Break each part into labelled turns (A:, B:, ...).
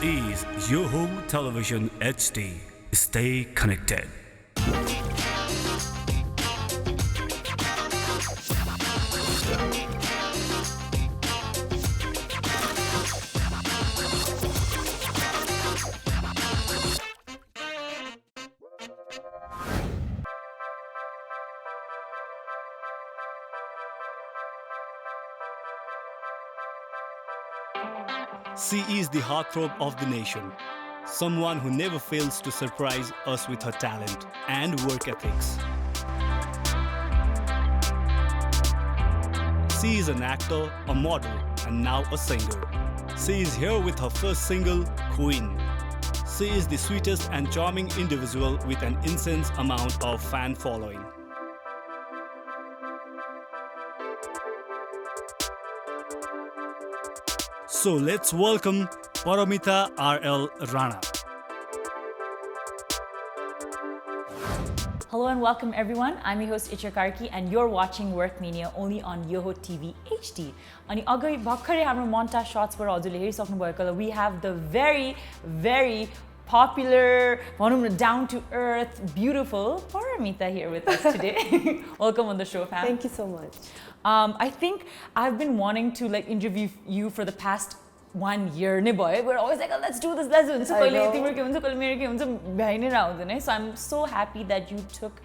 A: is Yoho Television HD. Stay connected. She is the heartthrob of the nation, someone who never fails to surprise us with her talent and work ethics. She is an actor, a model, and now a singer. She is here with her first single, Queen. She is the sweetest and charming individual with an intense amount of fan following. So let's welcome Paramita Rana.
B: Hello and welcome everyone. I'm your host Itchya Karki and you're watching Work Mania only on Yoho TV HD. अनि अगाडि भर्खरै हाम्रो montage shots बाट हजुरले हेरिसक्नु भएको होला. We have the very popular, down to earth, beautiful Paramita here with us today. Welcome on the show, fam.
C: Thank you so much.
B: I think I've been wanting to interview you for the past 1 year. We're always like, oh, let's do this. So I'm so happy that you took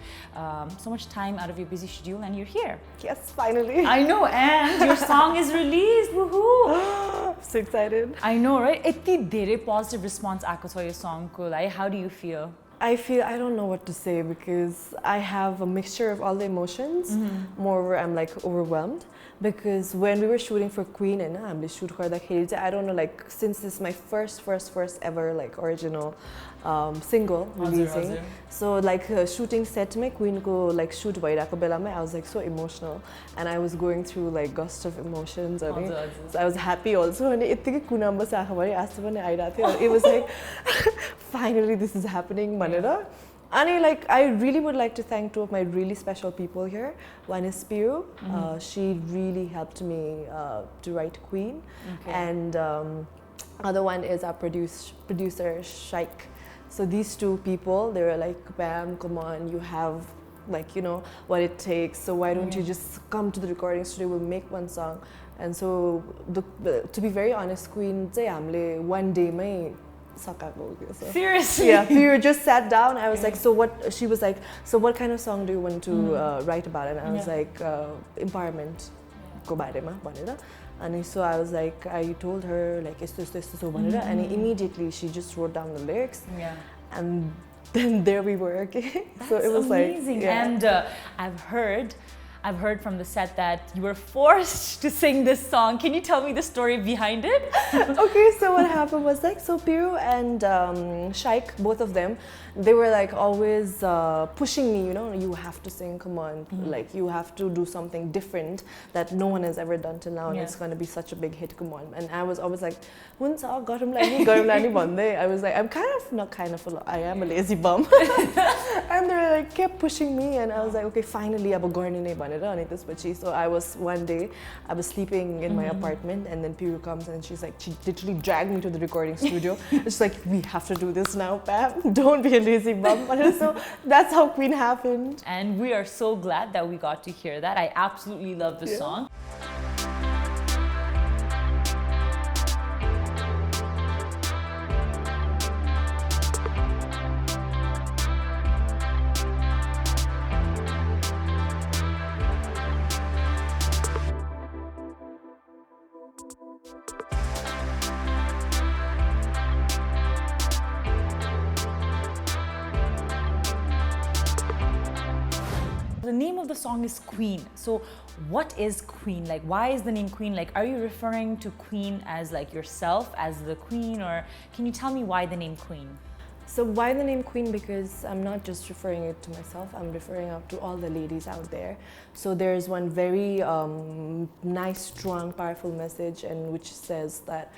B: so much time out of your busy schedule and you're here.
C: Yes, finally.
B: I know, and your song is released. Woohoo!
C: So excited.
B: I know, right? It's a positive response to your song. How do you feel?
C: I don't know what to say because I have a mixture of all the emotions. Moreover, I'm overwhelmed because when we were shooting for Queen and I don't know, since this is my first ever original single releasing. So shooting set me Queen ko shoot bhairako belama I was so emotional and I was going through gust of emotions. So I was happy also and it was like finally this is happening. And I really would like to thank two of my really special people here. One is Piru. She really helped me to write Queen. Okay. And other one is our producer Shaik. So these two people, they were like, Bam, come on, you have what it takes. So why don't you just come to the recording studio, we'll make one song. And so to be very honest, Queen one day
B: Seriously?
C: Yeah, we just sat down. I was like, so what? She was like, so what kind of song do you want to write about? And I was like, empowerment. And so I was like, I told her so and immediately she just wrote down the lyrics. Yeah. And then there we were. Okay. So it was
B: amazing. And I've heard from the set that you were forced to sing this song. Can you tell me the story behind it?
C: Okay, so what happened was so Piru and Shaik, both of them, they were always pushing me, you have to sing, come on, you have to do something different that no one has ever done till now and it's going to be such a big hit, come on. And I was always like, I was like, I am a lazy bum. And they kept pushing me and I was like, okay, finally, so I was one day, I was sleeping in my apartment and then Piru comes and she literally dragged me to the recording studio. It's like, we have to do this now, Pam. Don't be a lazy bum. So that's how Queen happened.
B: And we are so glad that we got to hear that. I absolutely love the song. The name of the song is Queen. So what is Queen? Why is the name Queen? Are you referring to Queen as yourself as the queen, or can you tell me why the name Queen?
C: So why the name Queen? Because I'm not just referring it to myself, I'm referring out to all the ladies out there. So there's one very nice, strong, powerful message and which says that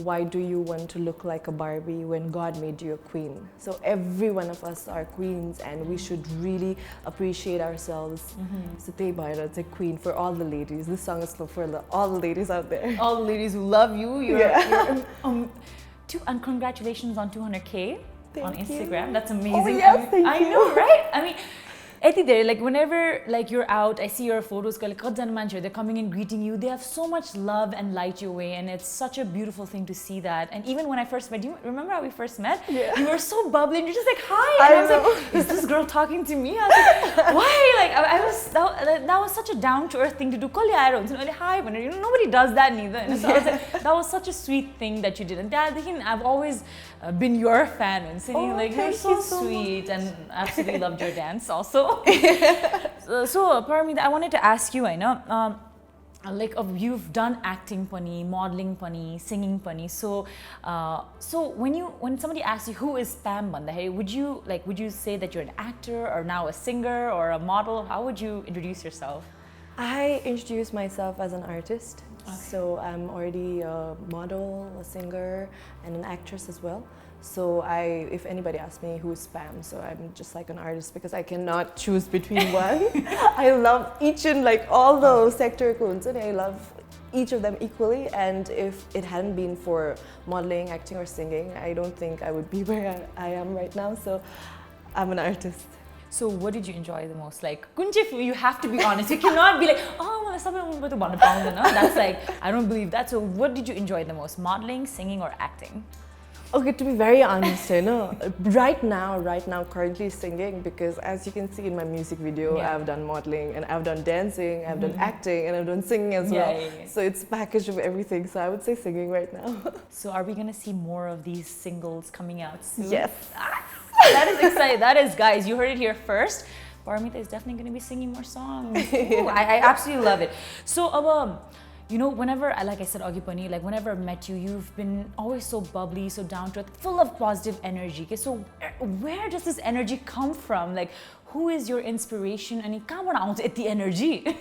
C: why do you want to look like a Barbie when God made you a queen? So every one of us are queens and we should really appreciate ourselves. So it's a queen for all the ladies. This song is for all the ladies out there.
B: All the ladies who love you. And congratulations on 200K on
C: Thank
B: Instagram.
C: you.
B: That's amazing.
C: Oh, yes, thank
B: I
C: you.
B: know, right? I mean, there, like whenever like you're out, I see your photos. Like they're coming and greeting you. They have so much love and light your way, and it's such a beautiful thing to see that. And even when I first met you, remember how we first met?
C: Yeah.
B: You were so bubbly, and you're just like, hi. And I was like, is this girl talking to me? I was like, why? Like I was that was such a down to earth thing to do. Hi, nobody does that neither. And so I was like, that was such a sweet thing that you did. And I've always been your fan and singing. Like you're so sweet, and absolutely loved your dance also. So Paramita, I wanted to ask you, I know, you've done acting pani, modeling pani, singing pani. So when somebody asks you who is Pam Bandahari, would you say that you're an actor or now a singer or a model? How would you introduce yourself?
C: I introduce myself as an artist. Okay. So I'm already a model, a singer, and an actress as well. So if anybody asks me who is Pam, so I'm just like an artist because I cannot choose between one. I love each and like all the sector codes, and I love each of them equally. And if it hadn't been for modeling, acting, or singing, I don't think I would be where I am right now. So I'm an artist.
B: So what did you enjoy the most? Like, you have to be honest. You cannot be like, oh, that's like, I don't believe that. So what did you enjoy the most? Modeling, singing, or acting?
C: Okay, to be very honest, right now, currently singing, because as you can see in my music video, I've done modeling and I've done dancing, I've done acting, and I've done singing as well. Yeah. So it's a package of everything. So I would say singing right now.
B: So are we gonna see more of these singles coming out soon?
C: Yes.
B: That is exciting. That is, guys, you heard it here first. Paramita is definitely going to be singing more songs. Ooh, I absolutely love it. So, whenever, like I said, Agipani, like whenever I've met you, you've been always so bubbly, so down to earth, full of positive energy. Okay, so where does this energy come from? Like, who is your inspiration? And the energy.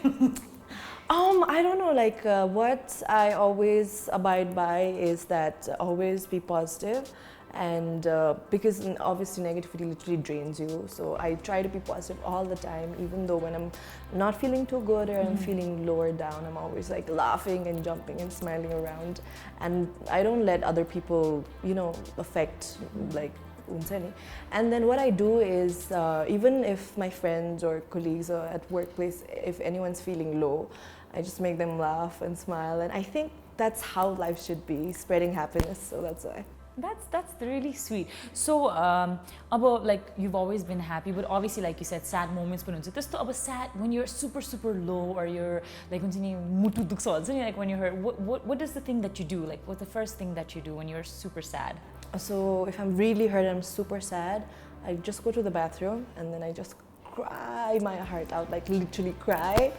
C: I don't know, like what I always abide by is that always be positive. And because obviously negativity literally drains you, so I try to be positive all the time, even though when I'm not feeling too good or I'm feeling lower down, I'm always like laughing and jumping and smiling around, and I don't let other people, affect like unsani. And then what I do is even if my friends or colleagues or at workplace, if anyone's feeling low, I just make them laugh and smile, and I think that's how life should be, spreading happiness. So that's why.
B: That's really sweet. So about like you've always been happy, but obviously like you said, sad moments. But about sad when you're super low, or you're like when you're hurt. What is the thing that you do? Like what's the first thing that you do when you're super sad?
C: So if I'm really hurt and I'm super sad, I just go to the bathroom and then I just cry my heart out, like literally cry.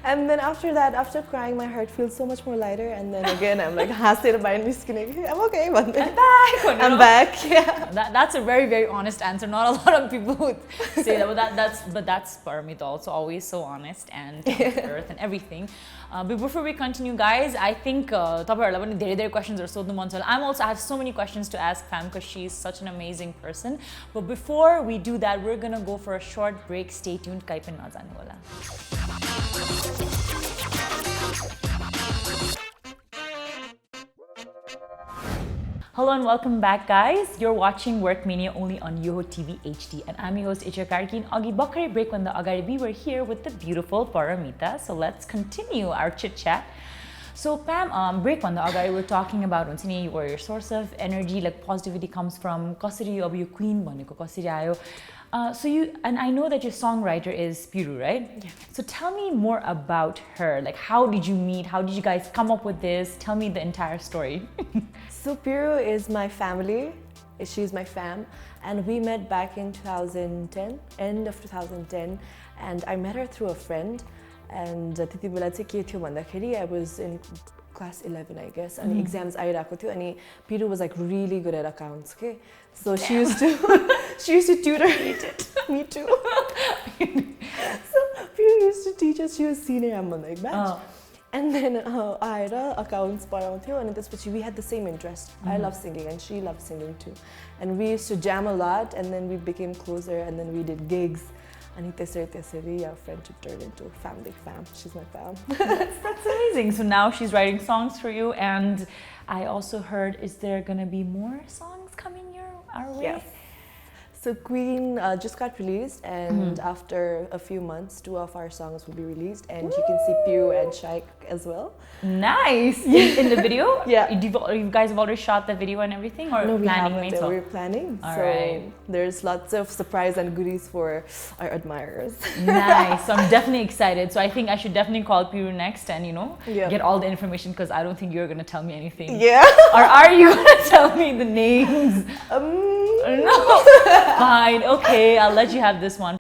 C: And then after that, after crying, my heart feels so much more lighter, and then again I'm like, I'm okay, I'm back. Yeah.
B: That's a very, very honest answer. Not a lot of people would say that, but that's Paramita also, always so honest and down to earth and everything. But before we continue, guys, I think there questions are so I have so many questions to ask Pam because she's such an amazing person. But before we do that, we're gonna go for a short break. Stay tuned. Kaipan na jane wala. Hello and welcome back, guys. You're watching Work Mania only on Yoho TV HD, and I'm your host Itchya Karki. And Agi Bakare break when the Agari we were here with the beautiful Paramita. So let's continue our chit chat. So Pam, break when the Agari we're talking about where your source of energy, like positivity, comes from. Kasari of your queen baneko kasari ayo. So and I know that your songwriter is Piru, right? Yeah. So tell me more about her. Like, how did you meet? How did you guys come up with this? Tell me the entire story.
C: So Piru is my family. She's my fam, and we met back in 2010, end of 2010, and I met her through a friend. And I was in class 11, I guess, and exams airako thyo, and Piru was like really good at accounts, okay? So she used to tutor me. Me too. So Piru used to teach us. She was senior like batch. And then accounts paraunthyo, and we had the same interest. I love singing and she loved singing too. And we used to jam a lot, and then we became closer, and then we did gigs. And our friendship turned into family fam. She's my fam.
B: That's amazing. So now she's writing songs for you, and I also heard, is there gonna be more songs coming our way?
C: Yes. So Queen just got released, and after a few months, 2 of our songs will be released, and you can see Pew and Shaik as well.
B: Nice. In the video?
C: Yeah.
B: You guys have already shot the video and everything, or
C: No, we
B: planning?
C: haven't. We're planning.
B: All
C: so
B: right.
C: there's lots of surprise and goodies for our admirers.
B: Nice. So I'm definitely excited. So I think I should definitely call Piru next and
C: Yeah.
B: get all the information, because I don't think you're gonna tell me anything.
C: Yeah.
B: Or are you gonna tell me the names? No. Fine. Okay. I'll let you have this one.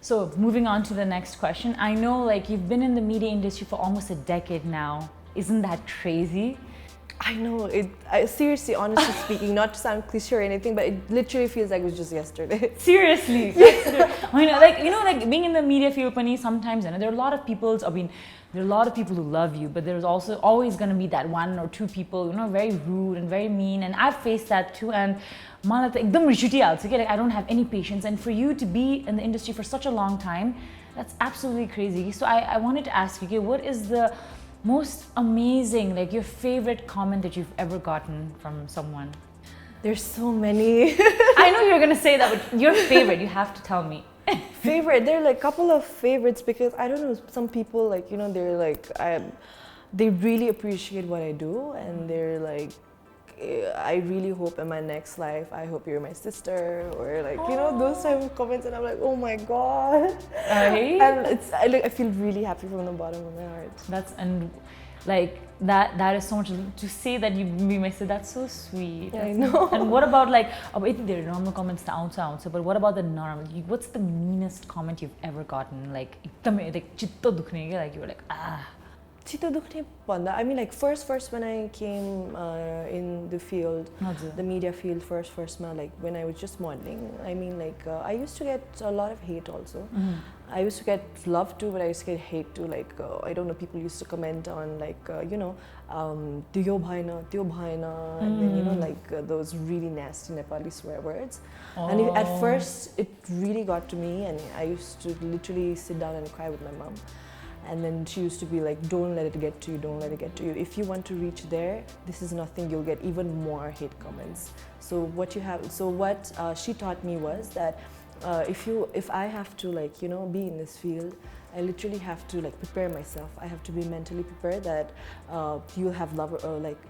B: So moving on to the next question. I know like you've been in the media industry for almost a decade now. Isn't that crazy?
C: I know it. Seriously, honestly speaking, not to sound cliche or anything, but it literally feels like it was just yesterday.
B: Seriously. I know, like being in the media field, Pani, sometimes there are a lot of people. There are a lot of people who love you, but there's also always going to be that 1 or 2 people, very rude and very mean. And I've faced that too. And like I don't have any patience. And for you to be in the industry for such a long time, that's absolutely crazy. So I wanted to ask you, okay, what is the most amazing, like your favorite comment that you've ever gotten from someone?
C: There's so many.
B: I know you're going to say that, but your favorite, you have to tell me.
C: Favorite, there are like a couple of favorites, because I don't know, some people like, they're like, they really appreciate what I do, and they're like, I really hope in my next life, I hope you're my sister, or like, those type of comments, and I'm like, oh my God. And I feel really happy from the bottom of my heart.
B: That is so much to say that you be my sister. That's so sweet.
C: Yeah, I know.
B: And what about like, there are normal comments but what about the normal? What's the meanest comment you've ever gotten? Like chitta dukhne ke, like you were like, ah.
C: Chitta dukhne bhanda, I mean, like first when I came in the field, the media field first like when I was just modeling, I mean, like I used to get a lot of hate also. I used to get love too, but I used to get hate too. Like I don't know, people used to comment on like diyo bhaina, and then like those really nasty Nepali swear words. And at first it really got to me, and I used to literally sit down and cry with my mom. And then she used to be like, don't let it get to you, don't let it get to you. If you want to reach there, this is nothing, you'll get even more hate comments. So what she taught me was that if I have to like, be in this field, I literally have to like prepare myself. I have to be mentally prepared that you'll have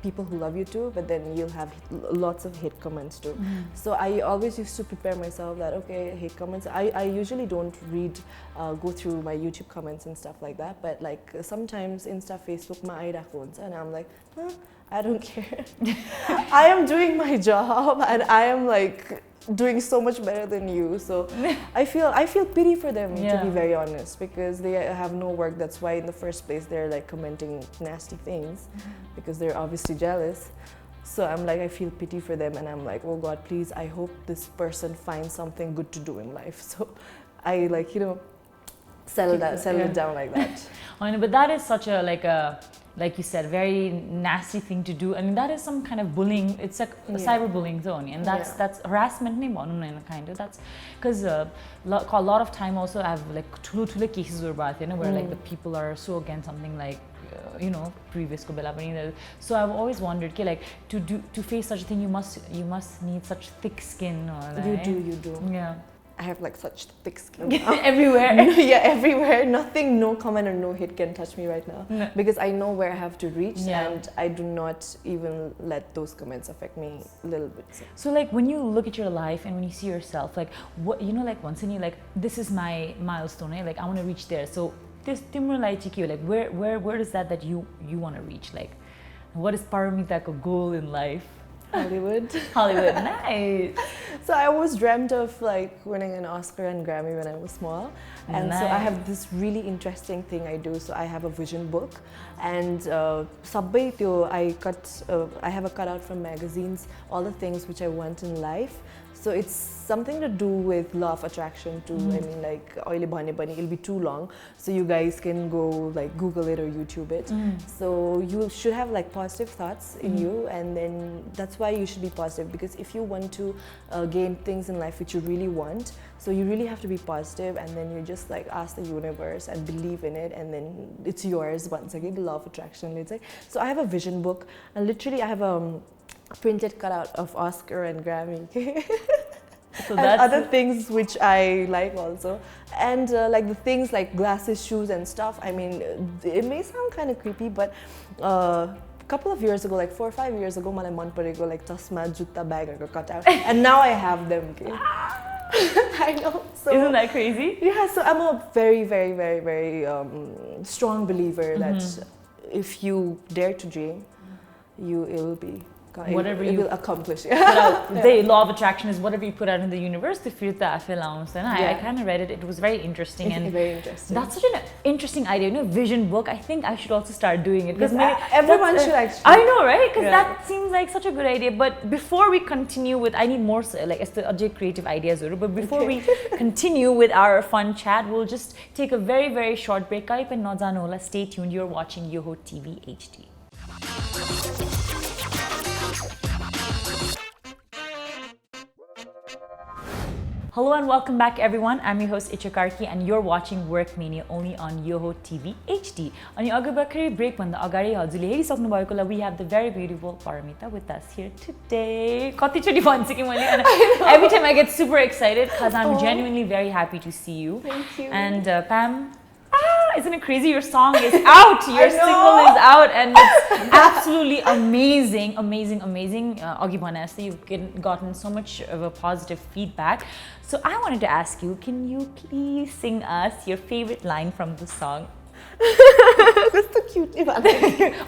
C: people who love you too, but then you'll have lots of hate comments too. So I always used to prepare myself that, okay, hate comments. I usually don't go through my YouTube comments and stuff like that, but like sometimes Insta, Facebook, ma airako huncha, and I'm like, I don't care. I am doing my job, and I am like doing so much better than you. So I feel pity for them, to be very honest, because they have no work. That's why in the first place they're like commenting nasty things, because they're obviously jealous. So I'm like, I feel pity for them, and I'm like, oh God, please, I hope this person finds something good to do in life. So I like, settle it down like that.
B: I know, but that is such a like you said, very nasty thing to do. I mean, that is some kind of bullying. It's like cyberbullying zone, and that's harassment. Kind of that's because a lot of time also I have like two cases where like the people are so against something like previous ko bela pani. So I've always wondered, like to face such a thing, you must need such thick skin. Or, like,
C: you do.
B: Yeah.
C: I have like such thick skin
B: everywhere.
C: Everywhere. No comment or no hate can touch me right now, because I know where I have to reach, and I do not even let those comments affect me a little bit.
B: So like when you look at your life and when you see yourself, like what like once in you like, this is my milestone, like I want to reach there. So this like where is that you want to reach? Like what is Paramita's goal in life?
C: Hollywood.
B: Nice.
C: So I always dreamt of like winning an Oscar and Grammy when I was small. And so I have this really interesting thing I do. So I have a vision book, and I have a cutout from magazines, all the things which I want in life. So it's something to do with law of attraction too. I mean, like, it'll be too long. So you guys can go like Google it or YouTube it. So you should have like positive thoughts in you, and then that's why you should be positive, because if you want to gain things in life which you really want, so you really have to be positive, and then you just like ask the universe and believe in it, and then it's yours once again, the law of attraction, let's say. So I have a vision book, and literally I have a printed cutout of Oscar and Grammy. So and other things which I like also, and like the things like glasses, shoes and stuff. I mean, it may sound kind of creepy, but couple of years ago, like 4 or 5 years ago, मलाई मन परेको like chasma, jutta, bagहरूको cutout, and now I have them. Okay? I know. So,
B: isn't that crazy?
C: Yeah. So I'm a very, very, very, very strong believer that if you dare to dream, it will be.
B: Whatever
C: you
B: will
C: accomplish.
B: The law of attraction is whatever you put out in the universe. I kind of read it. It was very interesting.
C: It's very interesting.
B: That's such an interesting idea. You know, vision book. I think I should also start doing it, because
C: everyone should actually.
B: I know, right? Because that seems like such a good idea. But before we continue with, I need more like Ajay creative ideas. But before we continue with our fun chat, we'll just take a very, very short break. Stay tuned. You're watching Yoho TV HD. Hello and welcome back, everyone. I'm your host Itchya Karki, and you're watching Work Mania only on Yoho TV HD. On your Agabakari break, when the Agari Hazuli, we have the very beautiful Paramita with us here today. Every time I get super excited because I'm genuinely very happy to see you.
C: Thank you.
B: And Pam, isn't it crazy? Your song is out. Your single is out, and it's absolutely amazing, amazing, amazing. You've gotten so much of a positive feedback. So I wanted to ask you, can you please sing us your favorite line from the song?
C: That's so cute.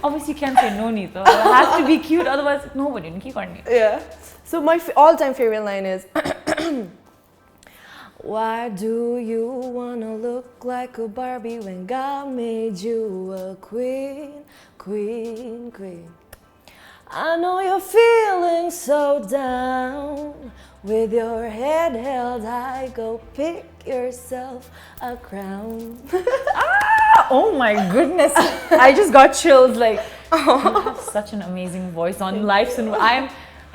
B: Obviously, you can't say no, Nito. It has to be cute, otherwise nobody will keep on.
C: Yeah. So my all-time favorite line is. Why do you wanna look like a Barbie when God made you a queen, queen, queen? I know you're feeling so down. With your head held high, go pick yourself a crown.
B: Oh my goodness. I just got chills. Like, you have such an amazing voice on live.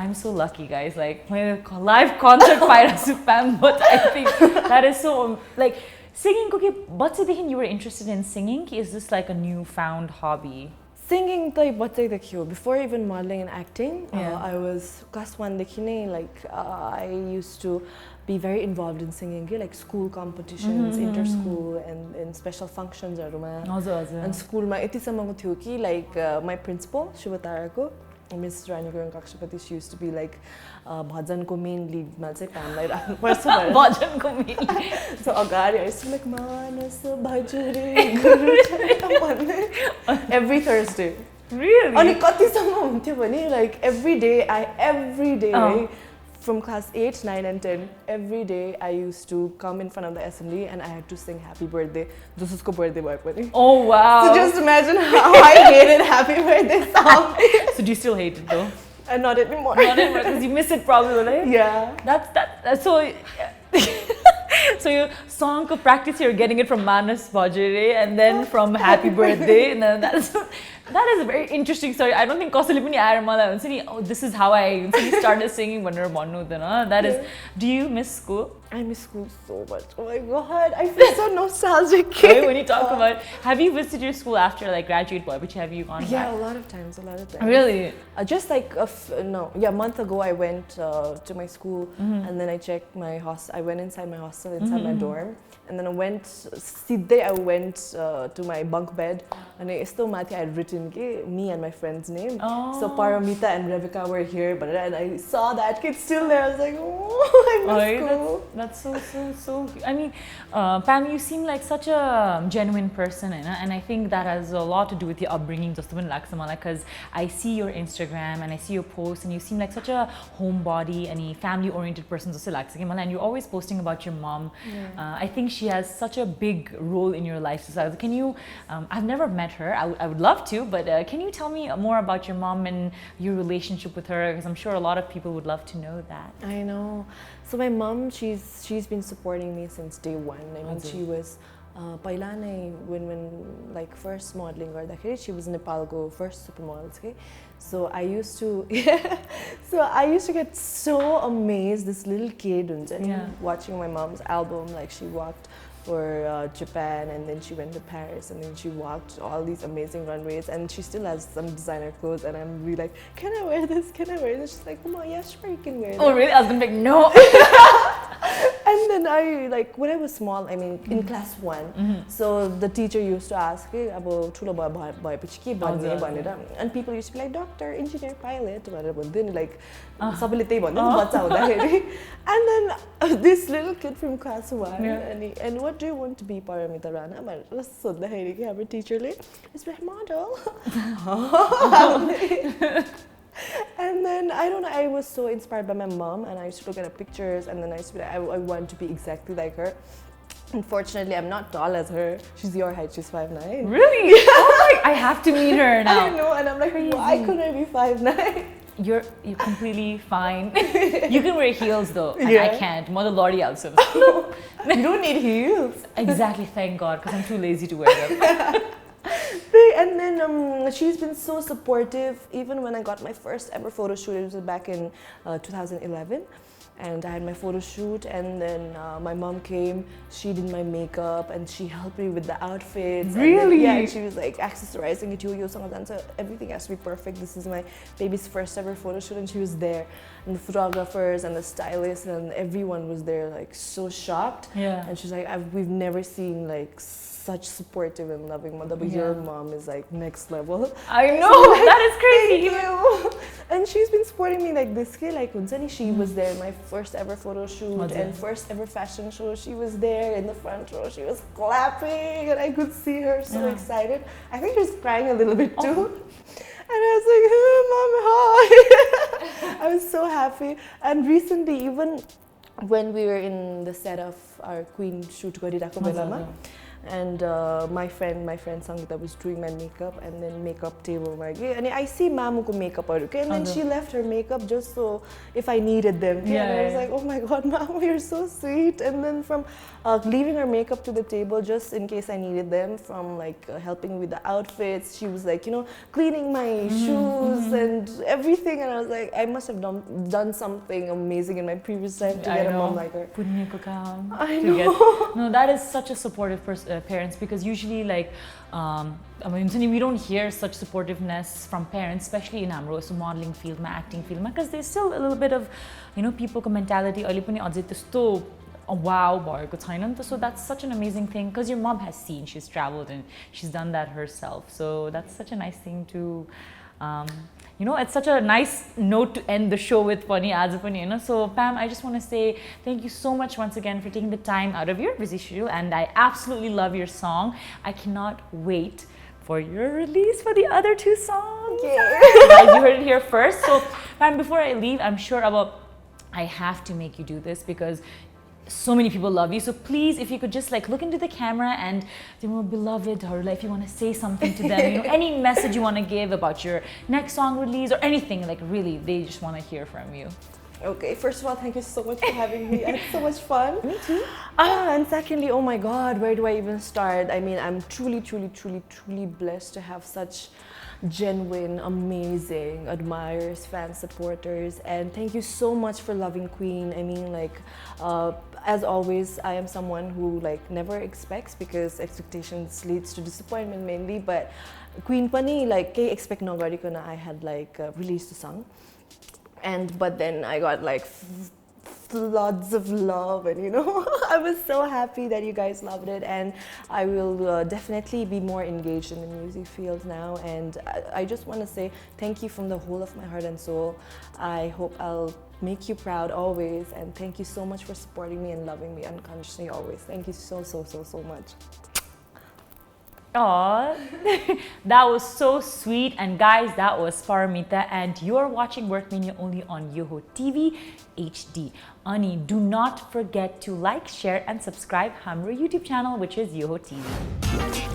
B: I'm so lucky, guys. Like, my live concert Pam, but I think that is so, like, singing, you were interested in singing? Is this like a newfound hobby?
C: Singing, before even modeling and acting, I was class 1, like, I used to be very involved in singing, like school competitions, inter-school, and in special functions. And school, like, my principal, Shivatarako, Miss Rani Kakshapati, she used to be like Bhajan ko main lead ma chai Pam lai rakhnu parcha
B: Bhajan ko main lead.
C: So agadi I used to like Manas Bhajuri Guru Chai every Thursday.
B: Really?
C: Ani kati samma hunthyo bhane, like every day from class 8, 9 and 10, every day I used to come in front of the assembly and I had to sing happy birthday. Dususko birthday bhai pani.
B: Oh wow.
C: So just imagine how I hated happy birthday song.
B: So do you still hate it though?
C: Not anymore.
B: Not anymore, because you miss it probably, right?
C: Yeah.
B: That's so. So your song ko practice, you're getting it from Manas Bhajere and then from Happy Birthday, and then that is a very interesting story. I don't think Kausali pani aayera malai huncha ni, oh, this is how I started singing भनेर भन्नु हुँदैन. That is. Do you miss school?
C: I miss school so much. Oh my god, I feel so nostalgic.
B: Right, when you talk about, have you visited your school after like graduate boy? Which have you gone back?
C: Yeah, a lot of times.
B: Really?
C: Just like a month ago, I went to my school and then I checked my hostel. I went inside my hostel, inside my dorm, and then I went to my bunk bed, and I had written me and my friend's name.
B: Oh.
C: So Paramita and Rebecca were here, and I saw that kid still there. I was like, oh, I miss school.
B: That's so. I mean, Pam, you seem like such a genuine person, and I think that has a lot to do with your upbringing. Just because I see your Instagram and I see your posts, and you seem like such a homebody and a family-oriented person. And you're always posting about your mom. I think she has such a big role in your life. So can you? I've never met her. I would love to, but can you tell me more about your mom and your relationship with her? Because I'm sure a lot of people would love to know that.
C: I know. So my mom, she's been supporting me since day one. I mean, she was पहिला नै when like first modeling गर्दाखेरि she was Nepalको first supermodels. Okay, so I used to get so amazed. This little kid watching my mom's album, like she walked for Japan, and then she went to Paris, and then she walked all these amazing runways, and she still has some designer clothes, and I'm really like, can I wear this? Can I wear this? She's like, Mama, yeah, sure, you can wear this.
B: Oh, really? I was gonna be like, no.
C: And then I, like, when I was small, I mean, in class 1, so the teacher used to ask, hey, abo ठुलो भएपछि के बन्ने भनेर, and people used to be like, doctor, engineer, pilot, भनेर भन्थ्यो नि, like सबैले त्यही भन्थ्यो नि बच्चा हुँदाखेरि. And then this little kid from class 1, and what do you want to be, Paramita Rana? भनेर सोध्दाखेरि कि हाम्रो टिचरले, it's like model. And then I don't know, I was so inspired by my mom, and I used to look at her pictures, and then I used to be like, I want to be exactly like her. Unfortunately, I'm not tall as her. She's your height, she's 5'9".
B: Really? Oh my, I have to meet her now.
C: I know, and I'm like, why couldn't I be 5'9"?
B: You're completely fine. You can wear heels though, and I can't. Mother Lordy also.
C: You don't need heels.
B: Exactly, thank God, because I'm too lazy to wear them.
C: And then she's been so supportive. Even when I got my first ever photo shoot, it was back in 2011. And I had my photo shoot, and then my mom came, she did my makeup, and she helped me with the outfits.
B: Really?
C: And she was like accessorizing it, so everything has to be perfect. This is my baby's first ever photo shoot, and she was there. And the photographers and the stylists and everyone was there, like so shocked.
B: Yeah.
C: And she's like, we've never seen like such supportive and loving mother, but your mom is like next level.
B: I know, so, like, that is crazy.
C: Thank you. And she's been supporting me like this. Like she was there in my first ever photo shoot and first ever fashion show. She was there in the front row. She was clapping, and I could see her so excited. I think she was crying a little bit too. And I was like, oh, Mom, hi. I was so happy. And recently, even when we were in the set of our Queen shoot, Lama, and my friend Sangita was doing my makeup, and then makeup table, and I see Mamuko makeup, and then she left her makeup just so if I needed them. And I was like, oh my God, Mamu, you're so sweet. And then from leaving her makeup to the table just in case I needed them, from like helping with the outfits, she was like, cleaning my shoes and everything. And I was like, I must have done something amazing in my previous life to get a mom like her. I know.
B: No, that is such a supportive parents, because usually like we don't hear such supportiveness from parents, especially in हाम्रो modeling field, acting field, because there's still a little bit of peopleको mentality अहिले पनि अझै त्यस्तो wow भएको छैन नि त. So that's such an amazing thing, because your mom has seen, she's traveled and she's done that herself. So that's such a nice thing to it's such a nice note to end the show with पनि आज पनि. So Pam, I just want to say thank you so much once again for taking the time out of your busy schedule, and I absolutely love your song. I cannot wait for your release for the other 2 songs. Guys, you heard it here first. So Pam, before I leave, I'm sure I have to make you do this because so many people love you. So please, if you could just like look into the camera and beloved, or like if you want to say something to them, any message you want to give about your next song release or anything, like really, they just want to hear from you.
C: Okay, first of all, thank you so much for having me. I had so much fun.
B: Me too.
C: And secondly, oh my God, where do I even start? I mean, I'm truly blessed to have such genuine, amazing admirers, fans, supporters, and thank you so much for loving Queen. I mean, like, as always, I am someone who like never expects, because expectations leads to disappointment mainly, but Queen pani like ke expect nagarikana I had like released a song, but then I got like lots of love, and you know, I was so happy that you guys loved it, and I will definitely be more engaged in the music field now, and I just want to say thank you from the whole of my heart and soul. I hope I'll make you proud always, and thank you so much for supporting me and loving me unconditionally always. Thank you so much.
B: Aww, that was so sweet. And guys, that was Paramita, and you're watching Work Mania only on Yoho TV HD. Ani, do not forget to like, share and subscribe Hamra YouTube channel, which is Yoho TV.